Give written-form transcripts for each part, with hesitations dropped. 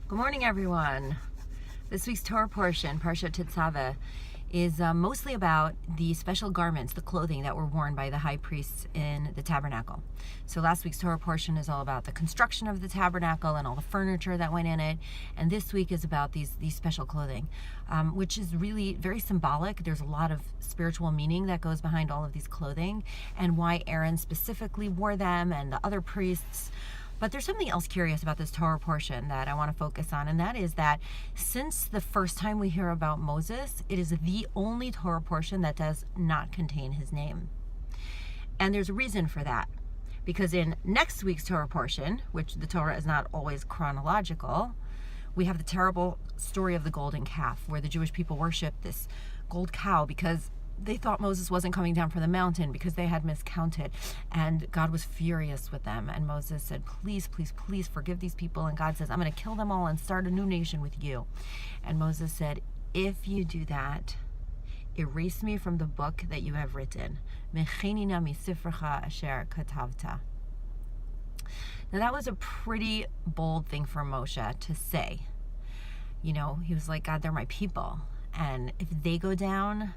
Good morning, everyone. This week's Torah portion, Parshat Tetzaveh, is mostly about the special garments, the clothing that were worn by the high priests in the tabernacle. So last week's Torah portion is all about the construction of the tabernacle and all the furniture that went in it. And this week is about these special clothing, which is really very symbolic. There's a lot of spiritual meaning that goes behind all of these clothing and why Aaron specifically wore them and the other priests. But there's something else curious about this Torah portion that I want to focus on, and that is that since the first time we hear about Moses, it is the only Torah portion that does not contain his name. And there's a reason for that, because in next week's Torah portion, which the Torah is not always chronological, we have the terrible story of the golden calf, where the Jewish people worshiped this gold cow because they thought Moses wasn't coming down from the mountain because they had miscounted, and God was furious with them. And Moses said, please, please, please forgive these people. And God says, I'm going to kill them all and start a new nation with you. And Moses said, if you do that, erase me from the book that you have written. Mechenina misifrecha asher katavta. Now that was a pretty bold thing for Moshe to say. You know, he was like, God, they're my people, and if they go down,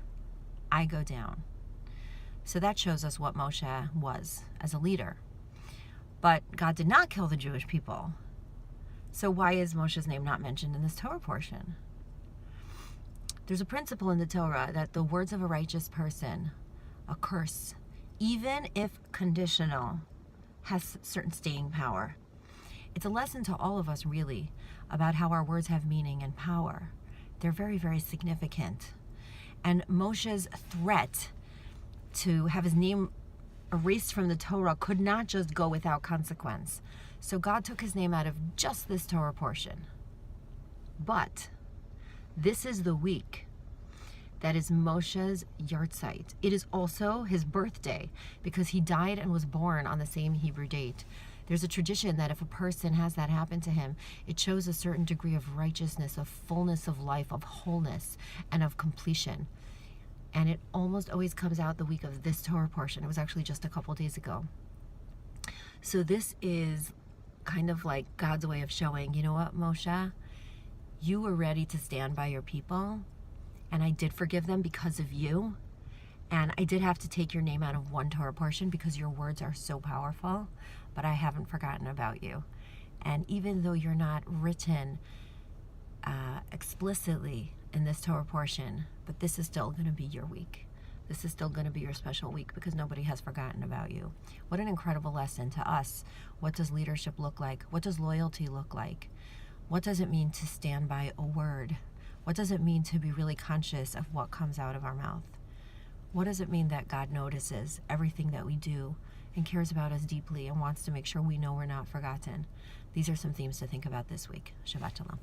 I go down. So that shows us what Moshe was as a leader. But God did not kill the Jewish people. So why is Moshe's name not mentioned in this Torah portion? There's a principle in the Torah that the words of a righteous person, a curse, even if conditional, has certain staying power. It's a lesson to all of us, really, about how our words have meaning and power. They're very, very significant. And Moshe's threat to have his name erased from the Torah could not just go without consequence. So God took his name out of just this Torah portion. But this is the week that is Moshe's yahrzeit. It is also his birthday because he died and was born on the same Hebrew date. There's a tradition that if a person has that happen to him, it shows a certain degree of righteousness, of fullness of life, of wholeness, and of completion. And it almost always comes out the week of this Torah portion. It was actually just a couple days ago. So this is kind of like God's way of showing, you know what, Moshe? You were ready to stand by your people, and I did forgive them because of you. And I did have to take your name out of one Torah portion because your words are so powerful, but I haven't forgotten about you. And even though you're not written explicitly in this Torah portion, but this is still going to be your week. This is still going to be your special week because nobody has forgotten about you. What an incredible lesson to us. What does leadership look like? What does loyalty look like? What does it mean to stand by a word? What does it mean to be really conscious of what comes out of our mouth? What does it mean that God notices everything that we do and cares about us deeply and wants to make sure we know we're not forgotten? These are some themes to think about this week. Shabbat Shalom.